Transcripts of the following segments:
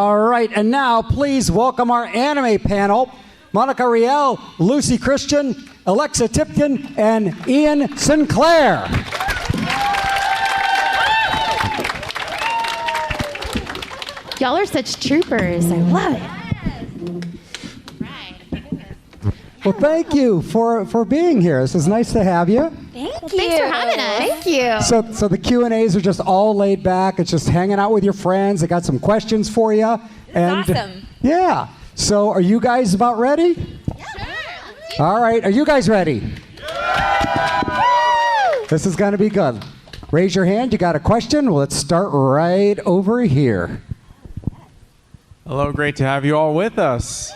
All right, and now please welcome our anime panel, Monica Riel, Lucy Christian, Alexa Tipton, and Ian Sinclair. Y'all are such troopers. I love it. Well, thank you for being here. This is nice to have you. Thanks for having us. Thank you. So the Q&As are just all laid back. It's just hanging out with your friends. I got some questions for you. That's awesome. Yeah. So are you guys about ready? Yeah. All right. Are you guys ready? This is going to be good. Raise your hand. You got a question? Well, let's start right over here. Hello, great to have you all with us.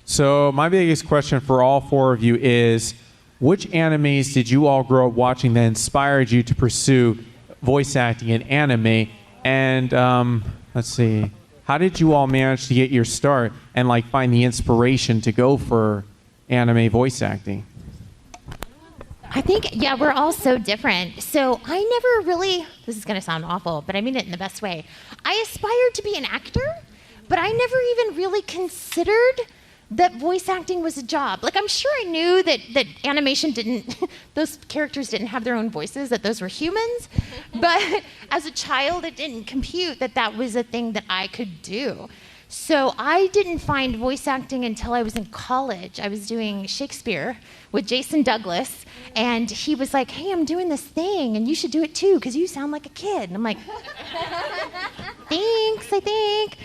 So my biggest question for all four of you is, which animes did you all grow up watching that inspired you to pursue voice acting in anime? And let's see, how did you all manage to get your start and like find the inspiration to go for anime voice acting? I think, we're all so different. So I never really, this is going to sound awful, but I mean it in the best way. I aspired to be an actor, but I never even really considered that voice acting was a job. Like, I'm sure I knew that animation didn't, those characters didn't have their own voices, that those were humans. But as a child, it didn't compute that was a thing that I could do. So I didn't find voice acting until I was in college. I was doing Shakespeare with Jason Douglas, and he was like, hey, I'm doing this thing, and you should do it too, because you sound like a kid. And I'm like, thanks, I think.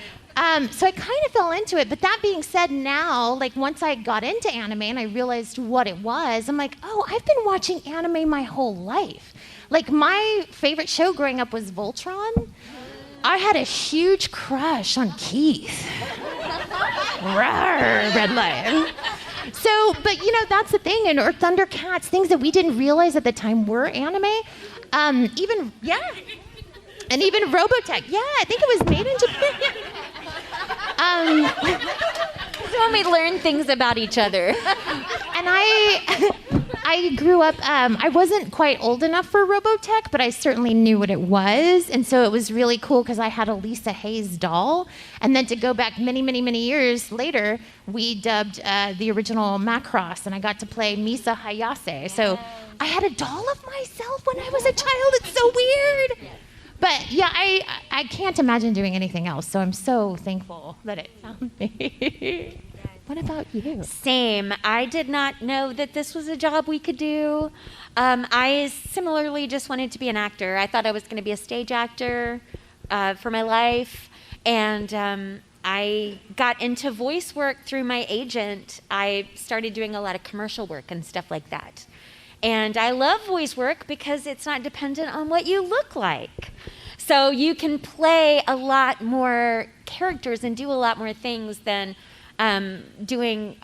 So I kind of fell into it, but that being said, now, like once I got into anime and I realized what it was, I'm like, oh, I've been watching anime my whole life. Like my favorite show growing up was Voltron. I had a huge crush on Keith. Rawr, red light. So, but that's the thing, or Thundercats, things that we didn't realize at the time were anime. And even Robotech. Yeah, I think it was made in Japan. This is when we learn things about each other. And I grew up, I wasn't quite old enough for Robotech, but I certainly knew what it was. And so it was really cool because I had a Lisa Hayes doll. And then to go back many, many, many years later, we dubbed the original Macross, and I got to play Misa Hayase. So I had a doll of myself when I was a child. It's so weird. But yeah, I can't imagine doing anything else, so I'm so thankful that it found me. What about you? Same. I did not know that this was a job we could do. I similarly just wanted to be an actor. I thought I was going to be a stage actor for my life, and I got into voice work through my agent. I started doing a lot of commercial work and stuff like that. And I love voice work because it's not dependent on what you look like. So you can play a lot more characters and do a lot more things than doing,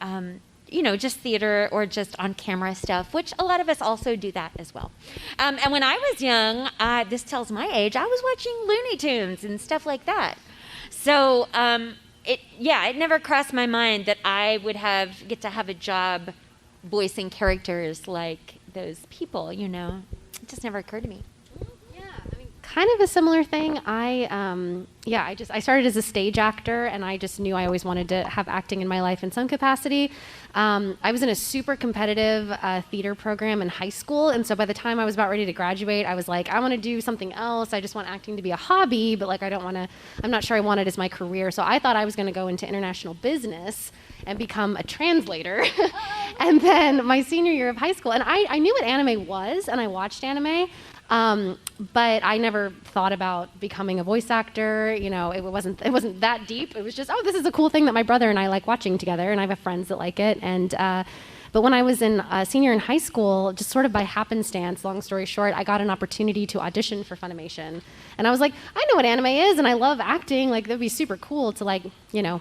just theater or just on-camera stuff, which a lot of us also do that as well. And when I was young, this tells my age, I was watching Looney Tunes and stuff like that. So it never crossed my mind that I would get to have a job voicing characters like those people, It just never occurred to me. Kind of a similar thing. I started as a stage actor, and I just knew I always wanted to have acting in my life in some capacity. I was in a super competitive theater program in high school, and so by the time I was about ready to graduate, I was like, I want to do something else. I just want acting to be a hobby, but I'm not sure I want it as my career. So I thought I was going to go into international business and become a translator. And then my senior year of high school, and I knew what anime was, and I watched anime. But I never thought about becoming a voice actor. It wasn't that deep. It was just, this is a cool thing that my brother and I like watching together, and I have friends that like it. And but when I was in senior in high school, just sort of by happenstance, long story short, I got an opportunity to audition for Funimation, and I was like, I know what anime is, and I love acting. Like that'd be super cool to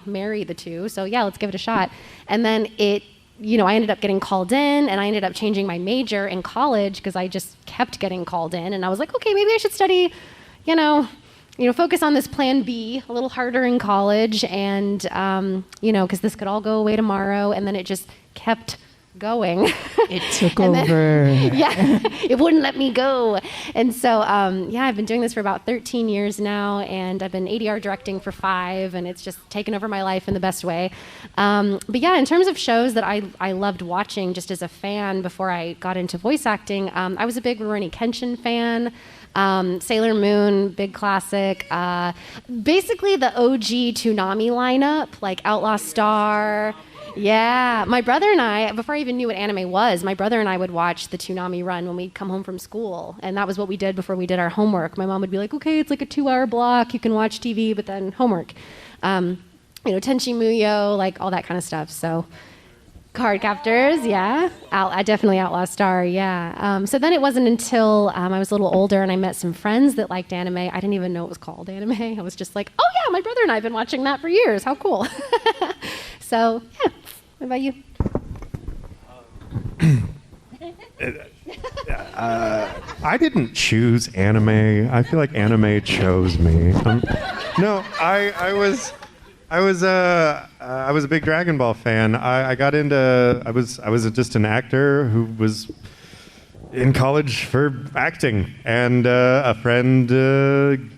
marry the two. So yeah, let's give it a shot. And then I ended up getting called in, and I ended up changing my major in college because I just kept getting called in. And I was like, okay, maybe I should study, focus on this plan B a little harder in college, and, because this could all go away tomorrow. And then it just kept going. It took And then- over. Yeah, it wouldn't let me go. And so, yeah, I've been doing this for about 13 years now, and I've been ADR directing for 5, and it's just taken over my life in the best way. But yeah, in terms of shows that I loved watching just as a fan before I got into voice acting, I was a big Rurouni Kenshin fan. Sailor Moon, big classic. Basically the OG Toonami lineup, like Outlaw Star. Yeah, my brother and I, before I even knew what anime was, my brother and I would watch the Toonami run when we'd come home from school. And that was what we did before we did our homework. My mom would be like, okay, it's like a 2-hour block. You can watch TV, but then homework. Tenchi Muyo, like all that kind of stuff. So Card Captors, yeah. Definitely Outlaw Star, yeah. So then it wasn't until I was a little older and I met some friends that liked anime. I didn't even know it was called anime. I was just like, oh yeah, my brother and I have been watching that for years. How cool. So, yeah. What about you? I didn't choose anime. I feel like anime chose me. No, I was a big Dragon Ball fan. I got into. I was just an actor who was in college for acting, and a friend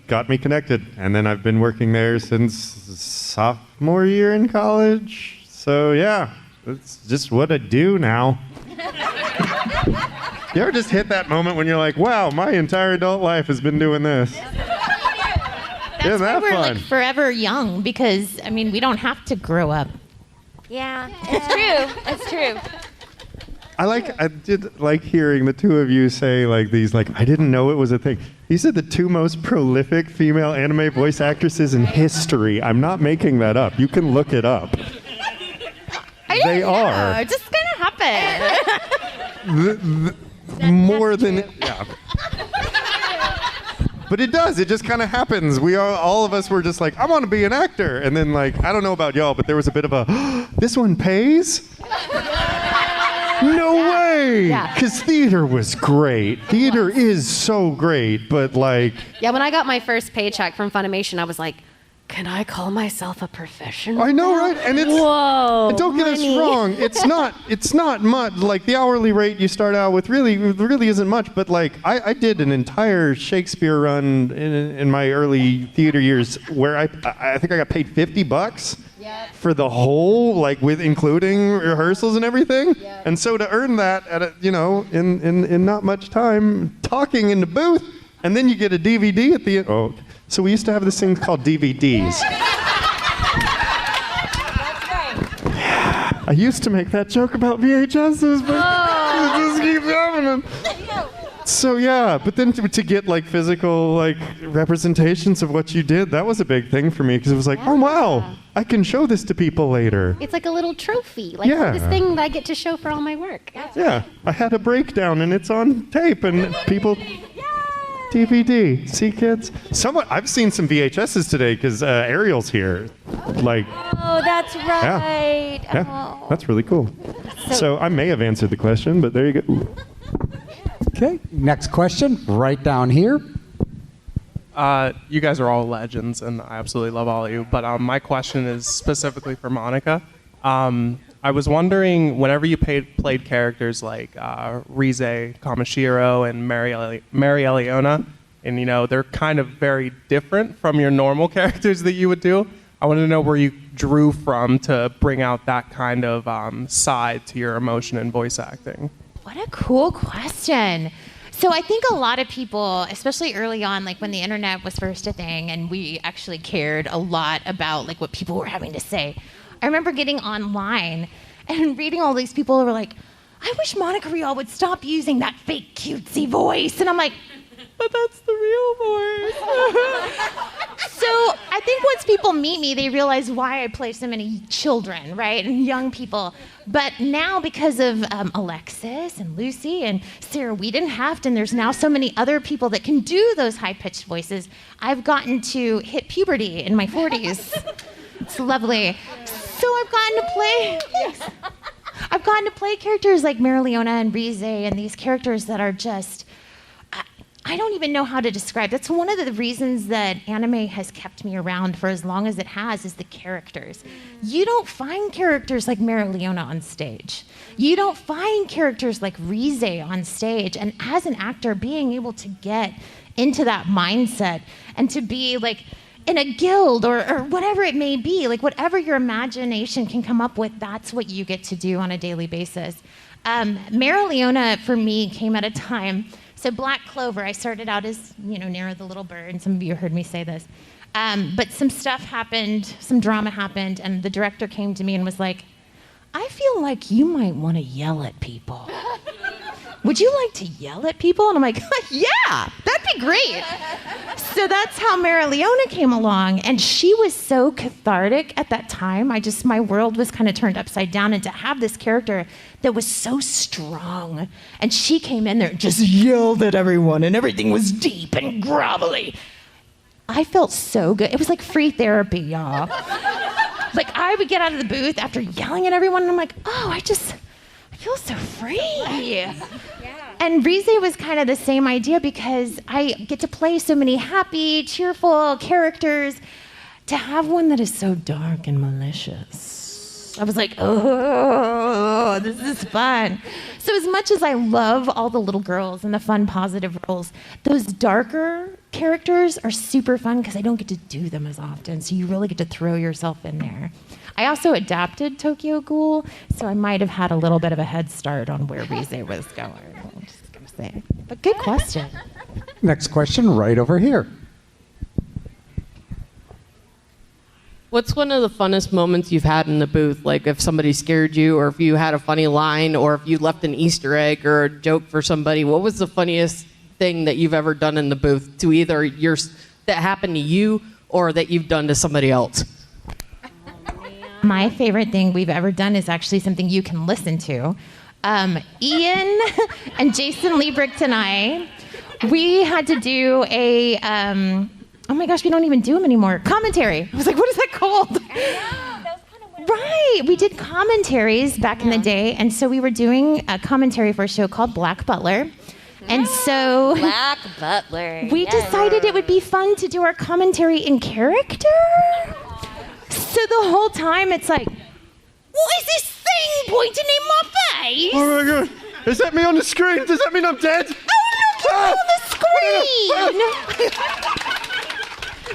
got me connected, and then I've been working there since sophomore year in college. So yeah, it's just what I do now. You ever just hit that moment when you're like, wow, my entire adult life has been doing this? That's Isn't why that we're fun? like forever young, because I mean we don't have to grow up. Yeah, it's true. It's true. I did like hearing the two of you say like these, like, I didn't know it was a thing. These are the two most prolific female anime voice actresses in history. I'm not making that up. You can look it up. They are. It just kind of happened. More than, yeah. But it does. It just kind of happens. All of us were just like, I want to be an actor. And then like, I don't know about y'all, but there was a bit of a, this one pays? No way! Yeah. Because theater was great. Theater is so great, but like... Yeah, when I got my first paycheck from Funimation, I was like, can I call myself a professional? I know, right? And it's... Whoa. And don't get us money. wrong. It's not much. Like the hourly rate you start out with really isn't much. But like I did an entire Shakespeare run in my early theater years where I think I got paid $50 for the whole, like with including rehearsals and everything. Yep. And so to earn that at in not much time talking in the booth, and then you get a DVD at the end. Oh, so we used to have this thing called DVDs. I used to make that joke about VHSs, but it just keeps happening. So yeah, but then to get like physical like representations of what you did, that was a big thing for me because it was like, oh wow, I can show this to people later. It's like a little trophy, like Yeah. this thing that I get to show for all my work. Yeah, I had a breakdown and it's on tape and people. DVD. See, kids? I've seen some VHSs today because Ariel's here. Like, Oh, that's right. yeah, Oh. that's really cool. So I may have answered the question, but there you go. Okay, next question, right down here. You guys are all legends, and I absolutely love all of you. But my question is specifically for Monica. I was wondering, whenever you played characters like Rize, Kamashiro, and Mary Eliona, and they're kind of very different from your normal characters that you would do, I wanted to know where you drew from to bring out that kind of side to your emotion in voice acting. What a cool question. So I think a lot of people, especially early on, like when the internet was first a thing and we actually cared a lot about like what people were having to say. I remember getting online and reading all these people who were like, I wish Monica Rial would stop using that fake cutesy voice. And I'm like, but that's the real voice. So I think once people meet me, they realize why I play so many children, right, and young people. But now because of Alexis and Lucy and Sarah Wiedenhaft, and there's now so many other people that can do those high-pitched voices, I've gotten to hit puberty in my 40s. It's lovely. So I've gotten to play characters like Mary Leona and Rize and these characters that are just, I I don't even know how to describe. That's one of the reasons that anime has kept me around for as long as it has, is the characters. You don't find characters like Marileona on stage. You don't find characters like Rize on stage. And as an actor, being able to get into that mindset and to be like in a guild or whatever it may be, like whatever your imagination can come up with, that's what you get to do on a daily basis. Marileona for me came at a time. So Black Clover, I started out as, Nero the Little Bird, and some of you heard me say this. But some stuff happened, some drama happened, and the director came to me and was like, I feel like you might want to yell at people. Would you like to yell at people? And I'm like, yeah, that'd be great. So that's how Marileona came along, and she was so cathartic at that time. My world was kind of turned upside down, and to have this character that was so strong, and she came in there and just yelled at everyone, and everything was deep and grovelly. I felt so good. It was like free therapy, y'all. Like I would get out of the booth after yelling at everyone, and I'm like, oh, I feel so free. Yeah. And Rize was kind of the same idea, because I get to play so many happy, cheerful characters. To have one that is so dark and malicious, I was like, oh, this is fun. So as much as I love all the little girls and the fun, positive roles, those darker characters are super fun because I don't get to do them as often. So you really get to throw yourself in there. I also adapted Tokyo Ghoul, so I might have had a little bit of a head start on where Rize was going. I'm just gonna say. But good question. Next question, right over here. What's one of the funnest moments you've had in the booth? Like if somebody scared you, or if you had a funny line, or if you left an Easter egg or a joke for somebody. What was the funniest thing that you've ever done in the booth to either that happened to you or that you've done to somebody else? My favorite thing we've ever done is actually something you can listen to. Ian and Jason Liebricht and I, we had to do a, oh my gosh, we don't even do them anymore. Commentary. I was like, what is that called? Right. We did commentaries back in the day. And so we were doing a commentary for a show called Black Butler. And so Black Butler. we decided it would be fun to do our commentary in character. So the whole time it's like, what is this thing pointing in my face? Oh my god! Is that me on the screen? Does that mean I'm dead? Oh, look, you're on the screen!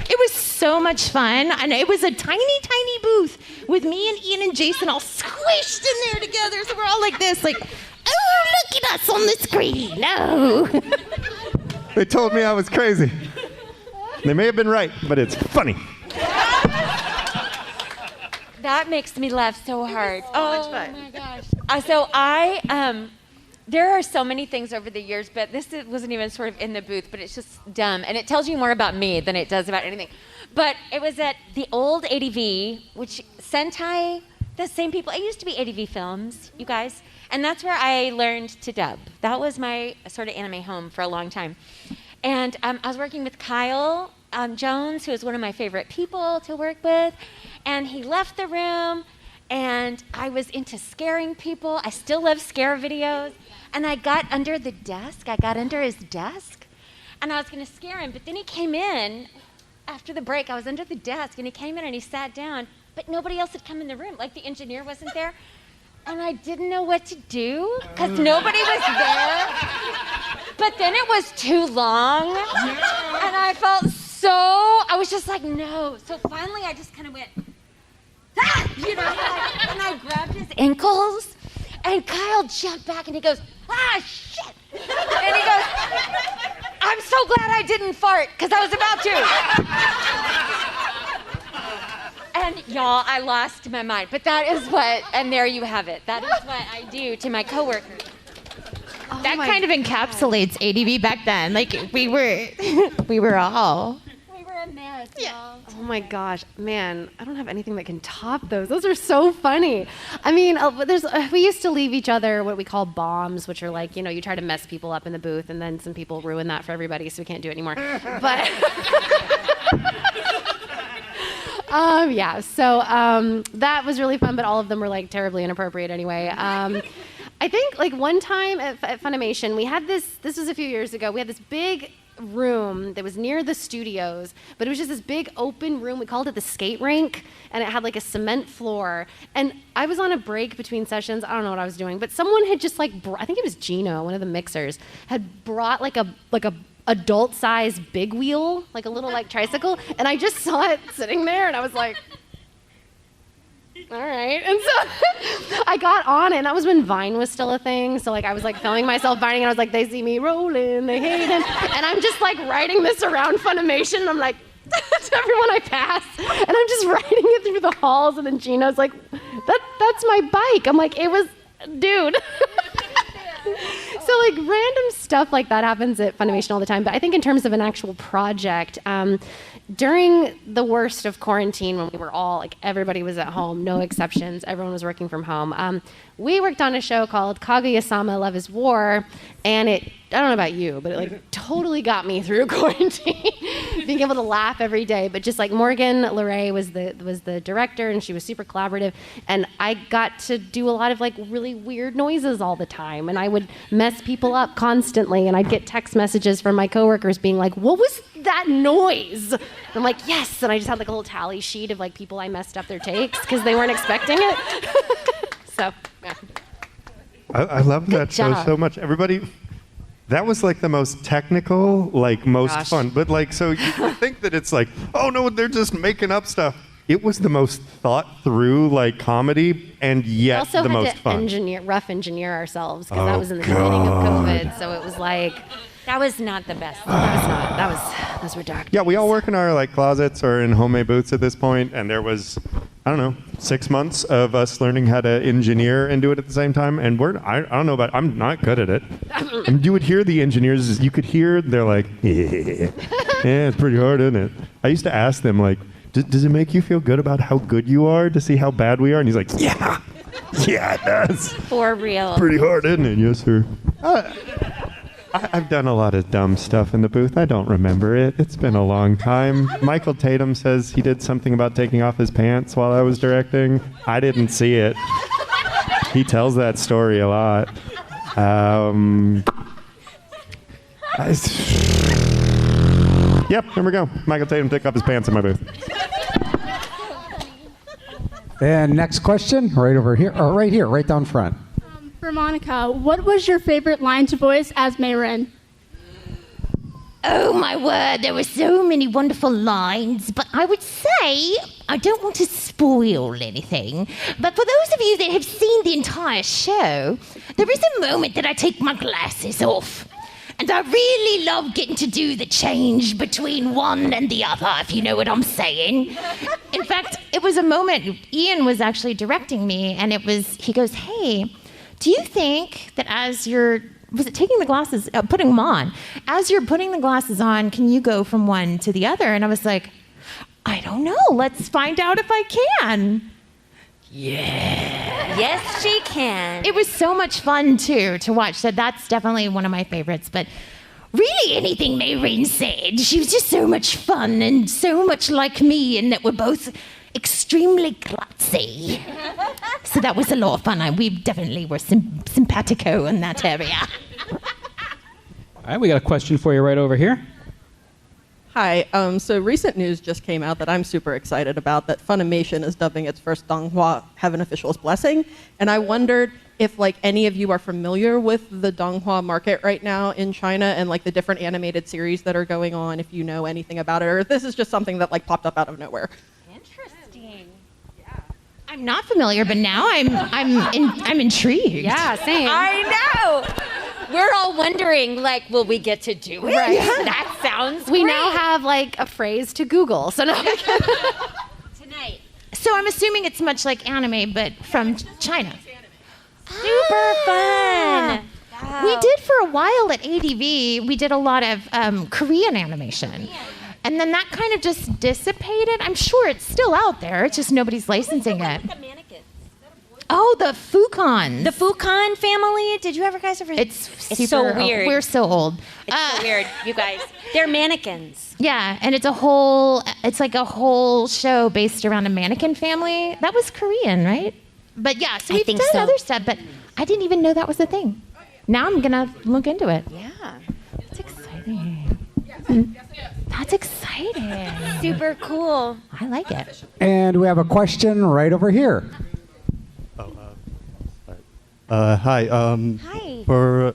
It was so much fun, and it was a tiny, tiny booth with me and Ian and Jason all squished in there together, so we're all like this, like, oh, look at us on the screen, no. They told me I was crazy. They may have been right, but it's funny. That makes me laugh so hard. Oh my gosh. So there are so many things over the years, but this wasn't even sort of in the booth, but it's just dumb. And it tells you more about me than it does about anything. But it was at the old ADV, which Sentai, the same people. It used to be ADV Films, you guys. And that's where I learned to dub. That was my sort of anime home for a long time. And I was working with Kyle Jones, who is one of my favorite people to work with. And he left the room, and I was into scaring people. I still love scare videos. And I got under the desk. I got under his desk, and I was going to scare him. But then he came in after the break. I was under the desk, and he came in, and he sat down. But nobody else had come in the room. Like, the engineer wasn't there. And I didn't know what to do because nobody was there. But then it was too long, and I felt I was just like, no. So finally, I just kind of went, ah! And I grabbed his ankles, and Kyle jumped back, and he goes, ah, shit. And he goes, I'm so glad I didn't fart, because I was about to. And y'all, I lost my mind. But that is and there you have it. That is what I do to my coworkers. Oh, that kind of encapsulates ADV back then. Like, we were all. We were a mess, y'all. Oh my gosh, man, I don't have anything that can top those. Those are so funny. I mean, we used to leave each other what we call bombs, which are like, you try to mess people up in the booth, and then some people ruin that for everybody, so we can't do it anymore. But that was really fun, but all of them were like terribly inappropriate anyway. I think like one time at Funimation, we had this was a few years ago, we had this big room that was near the studios, but it was just this big open room. We called it the skate rink, and it had like a cement floor. And I was on a break between sessions. I don't know what I was doing, but someone had just like, I think it was Gino, one of the mixers, had brought like a adult size big wheel, like a little like tricycle, and I just saw it sitting there, and I was like, all right. And so I got on it, and that was when Vine was still a thing. So like I was like filming myself Vining, and I was like, they see me rolling, they hate it. And I'm just like writing this around Funimation, and I'm like, to everyone I pass. And I'm just writing it through the halls, and then Gina's like, that's my bike. I'm like, it was, dude. So like random stuff like that happens at Funimation all the time. But I think in terms of an actual project, during the worst of quarantine, when we were all, like everybody was at home, no exceptions, everyone was working from home, we worked on a show called Kaguya-sama Love is War, and it, I don't know about you, but it like totally got me through quarantine, being able to laugh every day. But just like Morgan LeRae was the director, and she was super collaborative, and I got to do a lot of like really weird noises all the time, and I would mess people up constantly, and I'd get text messages from my coworkers being like, what was that noise? And I'm like, yes, and I just had like a little tally sheet of like people I messed up their takes because they weren't expecting it. So, yeah. I love that show job. so much. Everybody, that was like the most technical, like most Gosh. fun. But like, so you think that it's like, oh no, they're just making up stuff. It was the most thought through, like comedy, and We yet also the had most to fun. rough engineer ourselves because Oh, that was in the beginning of God. COVID. So it was like, That was not the best. those were dark. Yeah, we all work in our like closets or in homemade booths at this point, and there was, I don't know, 6 months of us learning how to engineer and do it at the same time. And I don't know about, I'm not good at it. And you would hear the engineers, you could hear, they're like, yeah, it's pretty hard, isn't it? I used to ask them like, does it make you feel good about how good you are to see how bad we are? And he's like, yeah, it does. For real. Pretty hard, isn't it? Yes, sir. I've done a lot of dumb stuff in the booth. I don't remember it. It's been a long time. Michael Tatum says he did something about taking off his pants while I was directing. I didn't see it. He tells that story a lot. Yep, here we go. Michael Tatum took off his pants in my booth. And next question, right over here, or right here, right down front. For Monica, what was your favorite line to voice as Mayrin? Oh my word, there were so many wonderful lines, but I would say, I don't want to spoil anything, but for those of you that have seen the entire show, there is a moment that I take my glasses off. And I really love getting to do the change between one and the other, if you know what I'm saying. In fact, it was a moment, Ian was actually directing me, and he goes, hey, do you think that as you're, was it taking the glasses, putting them on, as you're putting the glasses on, can you go from one to the other? And I was like, I don't know, let's find out if I can. Yeah. Yes, she can. It was so much fun, too, to watch. So that's definitely one of my favorites. But really anything Mayrin said, she was just so much fun and so much like me, and that we're both extremely klutzy. So that was a lot of fun. We definitely were simpatico in that area. All right, we got a question for you right over here. Hi. So recent news just came out that I'm super excited about, that Funimation is dubbing its first Donghua Heaven Official's Blessing. And I wondered if like any of you are familiar with the Donghua market right now in China and like the different animated series that are going on, if you know anything about it, or if this is just something that like popped up out of nowhere. Interesting. I'm not familiar, but now I'm intrigued. Yeah, same. I know. We're all wondering, like, will we get to do it? Right. That sounds We great. now have like a phrase to Google. So now Tonight. So I'm assuming it's much like anime, but from China. Super fun. We did for a while at ADV, we did a lot of Korean animation. And then that kind of just dissipated. I'm sure it's still out there. It's just nobody's licensing it. Oh, the Fucon. The Fucon family. Did you guys ever? It's so super weird. We're so old. It's so weird, you guys. They're mannequins. Yeah, and it's like a whole show based around a mannequin family. That was Korean, right? But yeah, so I we've think done so. other stuff, but I didn't even know that was a thing. Now I'm gonna look into it. Yeah. It's exciting. That's exciting. Super cool. I like it. And we have a question right over here. Hi. Hi. For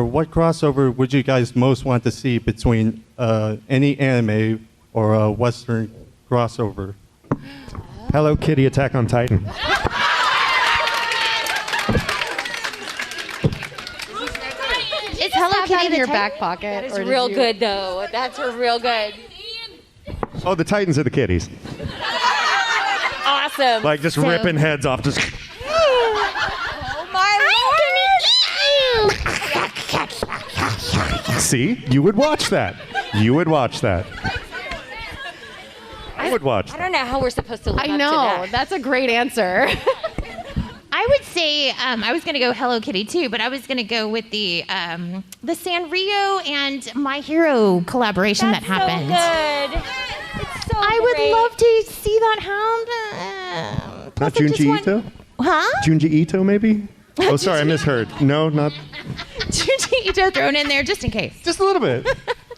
what crossover would you guys most want to see between any anime or a Western crossover? Hello Kitty Attack on Titan. Is Hello Have that Kitty in the your type? back pocket. That is or did real you- good, though. That's real good. Oh, the Titans are the kitties. Awesome. Like just So- ripping heads off. Just Oh my see, you would watch that. You would watch that. I would watch I that. don't know how we're supposed to live I up know. to that. That's a great answer. I would say I was going to go Hello Kitty too, but I was going to go with the Sanrio and My Hero collaboration That's that happened. so good. It's so I would great. love to see that happen. Not Plus I just Junji want- Ito? Huh? Junji Ito, maybe? Oh, sorry, I misheard. No, not Junji Ito thrown in there just in case. just a little bit.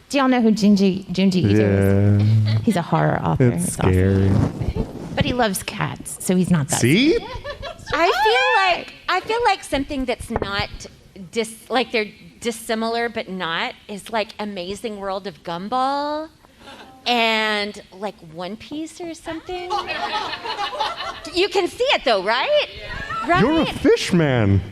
Do y'all know who Junji Ito is? Yeah, He's a horror author. it's It's awesome. scary. But he loves cats, so he's not that. See? I feel like something that's not like they're dissimilar but not is like Amazing World of Gumball and like One Piece or something. You can see it though, right? Right. You're a fish man.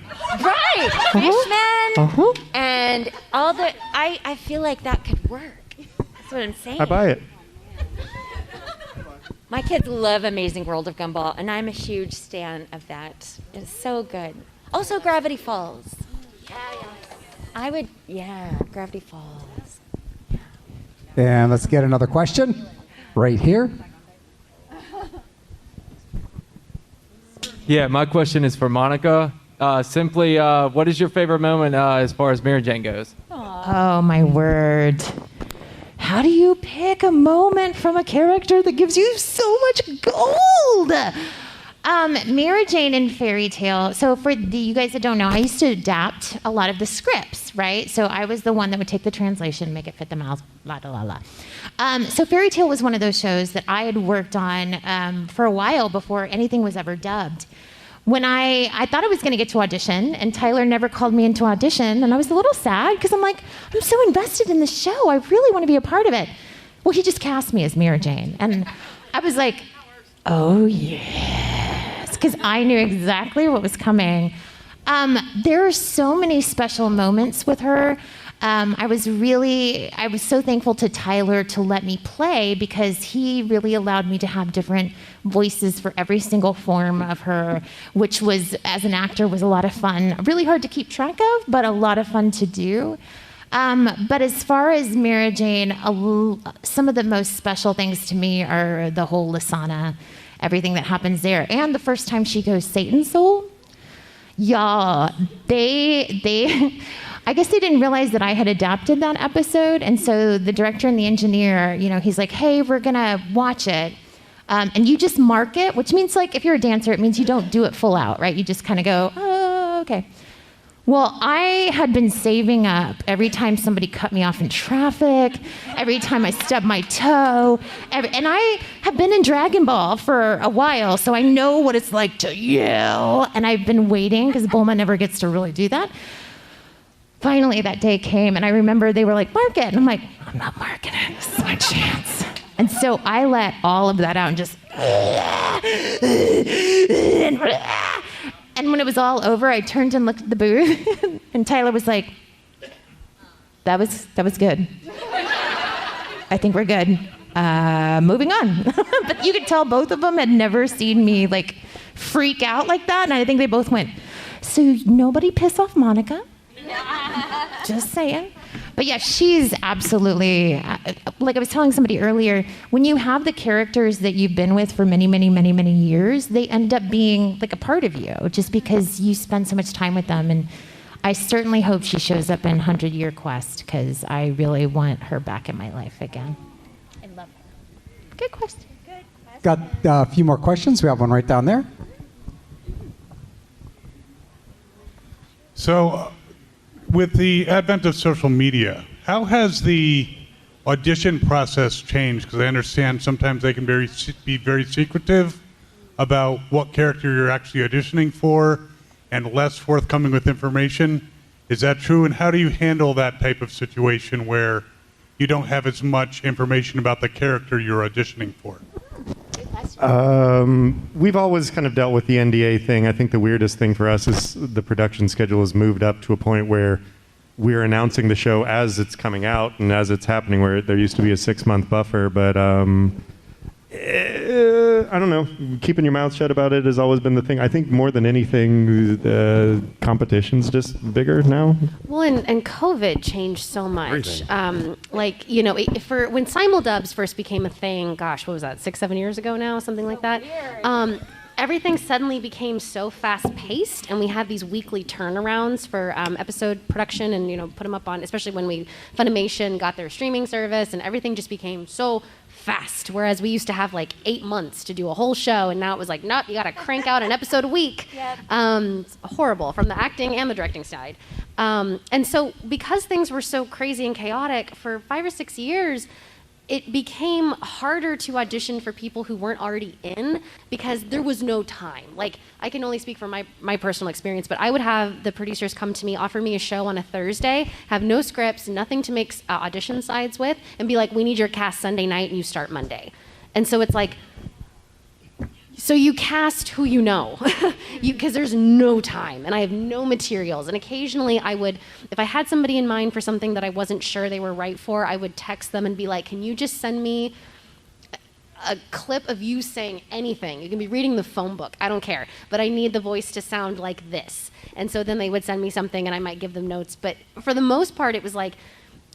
Right. Fishman and all the I feel like that could work. That's what I'm saying. I buy it. My kids love Amazing World of Gumball, and I'm a huge stan of that. It's so good. Also, Gravity Falls. Gravity Falls. And let's get another question right here. Yeah, my question is for Monica. Simply, what is your favorite moment as far as Mary Jane goes? Oh my word. How do you pick a moment from a character that gives you so much gold? Mary Jane in Fairy Tale. So for you guys that don't know, I used to adapt a lot of the scripts, right? So I was the one that would take the translation, make it fit the mouth, la la la la. So Fairy Tale was one of those shows that I had worked on for a while before anything was ever dubbed. When I thought I was going to get to audition, and Tyler never called me into audition, and I was a little sad because I'm like, I'm so invested in this show. I really want to be a part of it. Well, he just cast me as Mary Jane, and I was like, oh yes, because I knew exactly what was coming. There are so many special moments with her. I was so thankful to Tyler to let me play because he really allowed me to have different voices for every single form of her, which was, as an actor, was a lot of fun. Really hard to keep track of, but a lot of fun to do. But as far as Mary Jane, some of the most special things to me are the whole Lasana, everything that happens there, and the first time she goes Satan's Soul. Y'all, I guess they didn't realize that I had adapted that episode, and so the director and the engineer, he's like, hey, we're gonna watch it, and you just mark it, which means, like, if you're a dancer, it means you don't do it full out, right? You just kind of go, oh, okay. Well, I had been saving up every time somebody cut me off in traffic, every time I stubbed my toe, and I have been in Dragon Ball for a while, so I know what it's like to yell, and I've been waiting, because Bulma never gets to really do that. Finally, that day came, and I remember they were like, mark it. And I'm like, I'm not marking it. This is my chance. And so I let all of that out and just... And when it was all over, I turned and looked at the booth, and Tyler was like, that was good. I think we're good. Moving on. But you could tell both of them had never seen me, like, freak out like that, and I think they both went, so nobody piss off Monica? Just saying. But yeah, she's absolutely, like I was telling somebody earlier, when you have the characters that you've been with for many, many, many, many years, they end up being like a part of you just because you spend so much time with them. And I certainly hope she shows up in 100 Year Quest because I really want her back in my life again. I love her. Good question. Got a few more questions. We have one right down there. So, with the advent of social media, how has the audition process changed? Because I understand sometimes they can be very secretive about what character you're actually auditioning for and less forthcoming with information. Is that true? And how do you handle that type of situation where you don't have as much information about the character you're auditioning for? We've always kind of dealt with the NDA thing. I think the weirdest thing for us is the production schedule has moved up to a point where we're announcing the show as it's coming out and as it's happening, where there used to be a 6-month buffer. But I don't know. Keeping your mouth shut about it has always been the thing. I think more than anything, competition's just bigger now. Well, and COVID changed so much. Like, you know, for when simuldubs first became a thing, gosh, what was that, 6-7 years ago now, something like that? Everything suddenly became so fast-paced, and we had these weekly turnarounds for episode production, and, you know, put them up on, especially when Funimation got their streaming service, and everything just became so fast, whereas we used to have like 8 months to do a whole show, and now it was like, nope, you got to crank out an episode a week. It's horrible from the acting and the directing side. And so because things were so crazy and chaotic for 5 or 6 years, it became harder to audition for people who weren't already in because there was no time. Like, I can only speak from my personal experience, but I would have the producers come to me, offer me a show on a Thursday, have no scripts, nothing to make audition sides with, and be like, we need your cast Sunday night and you start Monday. And so it's like, so you cast who you know, because there's no time and I have no materials. And occasionally I would, if I had somebody in mind for something that I wasn't sure they were right for, I would text them and be like, can you just send me a clip of you saying anything? You can be reading the phone book, I don't care, but I need the voice to sound like this. And so then they would send me something and I might give them notes. But for the most part, it was like,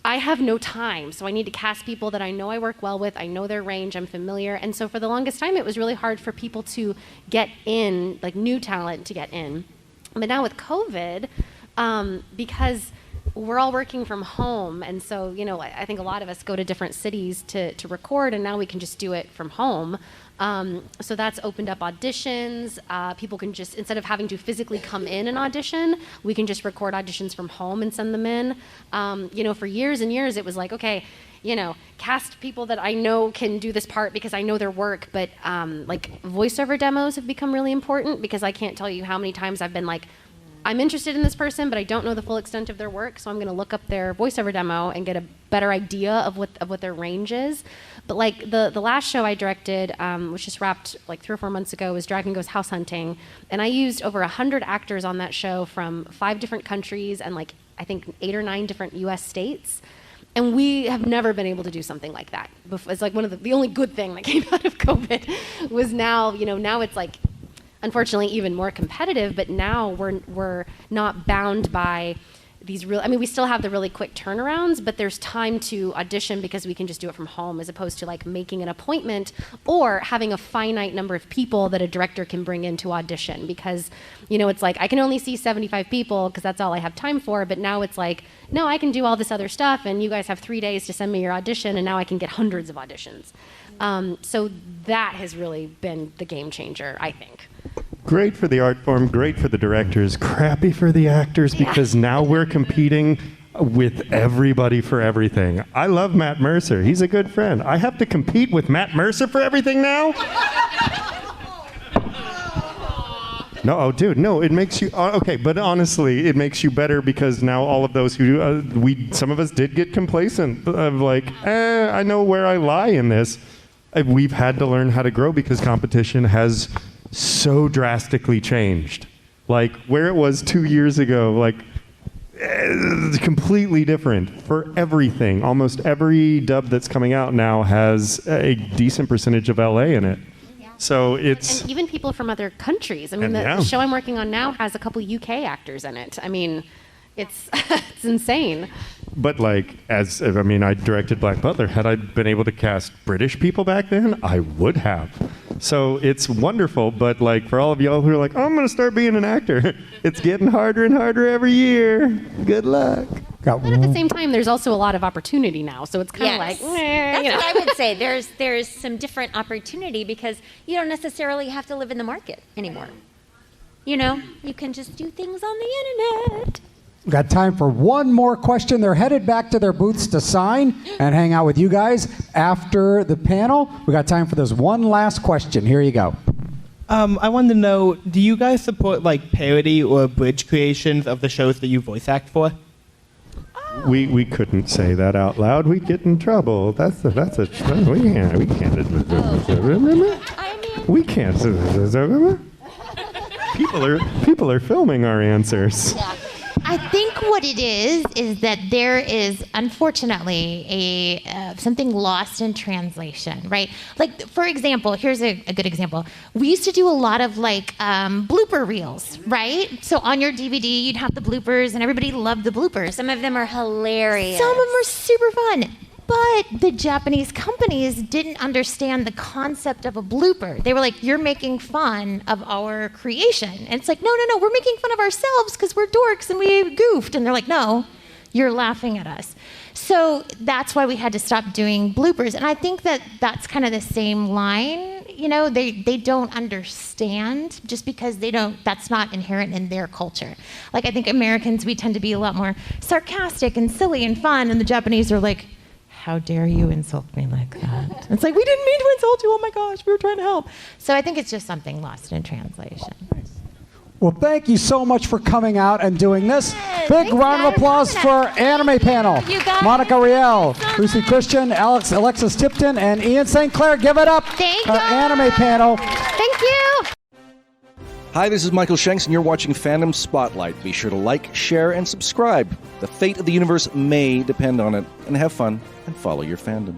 I have no time, so I need to cast people that I know I work well with, I know their range, I'm familiar. And so for the longest time, it was really hard for people to get in, like new talent to get in. But now with COVID, because we're all working from home, and so, you know, I think a lot of us go to different cities to record, and now we can just do it from home. So that's opened up auditions. People can just, instead of having to physically come in and audition, we can just record auditions from home and send them in. You know, for years and years, it was like, okay, you know, cast people that I know can do this part because I know their work. But like voiceover demos have become really important because I can't tell you how many times I've been like, I'm interested in this person, but I don't know the full extent of their work, so I'm going to look up their voiceover demo and get a better idea of what their range is. But like the last show I directed, which just wrapped like 3 or 4 months ago, was Dragon Goes House Hunting, and I used over 100 actors on that show from 5 different countries and like I think 8 or 9 different U.S. states. And we have never been able to do something like that. It's like one of the only good thing that came out of COVID was now, you know, now it's like, unfortunately, even more competitive, but now we're not bound by these real, I mean, we still have the really quick turnarounds, but there's time to audition because we can just do it from home as opposed to like making an appointment or having a finite number of people that a director can bring in to audition because, you know, it's like, I can only see 75 people because that's all I have time for, but now it's like, no, I can do all this other stuff and you guys have 3 days to send me your audition and now I can get hundreds of auditions. So that has really been the game changer, I think. Great for the art form, great for the directors, crappy for the actors because now we're competing with everybody for everything. I love Matt Mercer. He's a good friend. I have to compete with Matt Mercer for everything now? No, oh, dude, no, it makes you, okay, but honestly, it makes you better because now all of those who, some of us did get complacent of like, I know where I lie in this. We've had to learn how to grow because competition has so drastically changed. Like where it was 2 years ago, like completely different for everything. Almost every dub that's coming out now has a decent percentage of LA in it. So it's... And even people from other countries. I mean, the show I'm working on now has a couple UK actors in it. I mean, it's it's insane. But like, I directed Black Butler. Had I been able to cast British people back then, I would have. So it's wonderful, but like for all of y'all who are like, oh, I'm going to start being an actor, it's getting harder and harder every year. Good luck. But at the same time, there's also a lot of opportunity now, so it's kind of like, That's you know. what I would say. There's some different opportunity because you don't necessarily have to live in the market anymore. You know, you can just do things on the internet. We've got time for one more question. They're headed back to their booths to sign and hang out with you guys after the panel. We got time for this one last question. Here you go. I wanted to know, do you guys support like parody or bridge creations of the shows that you voice act for? We couldn't say that out loud. We'd get in trouble. We can't. People are filming our answers. I think what it is that there is unfortunately something lost in translation, right? Like, for example, here's a good example. We used to do a lot of like blooper reels, right? So on your DVD, you'd have the bloopers, and everybody loved the bloopers. Some of them are hilarious. Some of them are super fun. But the Japanese companies didn't understand the concept of a blooper. They were like, you're making fun of our creation. And it's like, no, we're making fun of ourselves because we're dorks and we goofed. And they're like, no, you're laughing at us. So that's why we had to stop doing bloopers. And I think that that's kind of the same line. You know, they don't understand just because that's not inherent in their culture. Like, I think Americans, we tend to be a lot more sarcastic and silly and fun. And the Japanese are like, how dare you insult me like that? It's like, we didn't mean to insult you. Oh my gosh, we were trying to help. So I think it's just something lost in translation. Well, thank you so much for coming out and doing this. Big round of applause for our anime panel. Monica Riel, Lucy Christian, Alexis Tipton, and Ian St. Clair. Give it up. Thank our anime panel. Thank you. Hi, this is Michael Shanks, and you're watching Fandom Spotlight. Be sure to like, share, and subscribe. The fate of the universe may depend on it. And have fun and follow your fandom.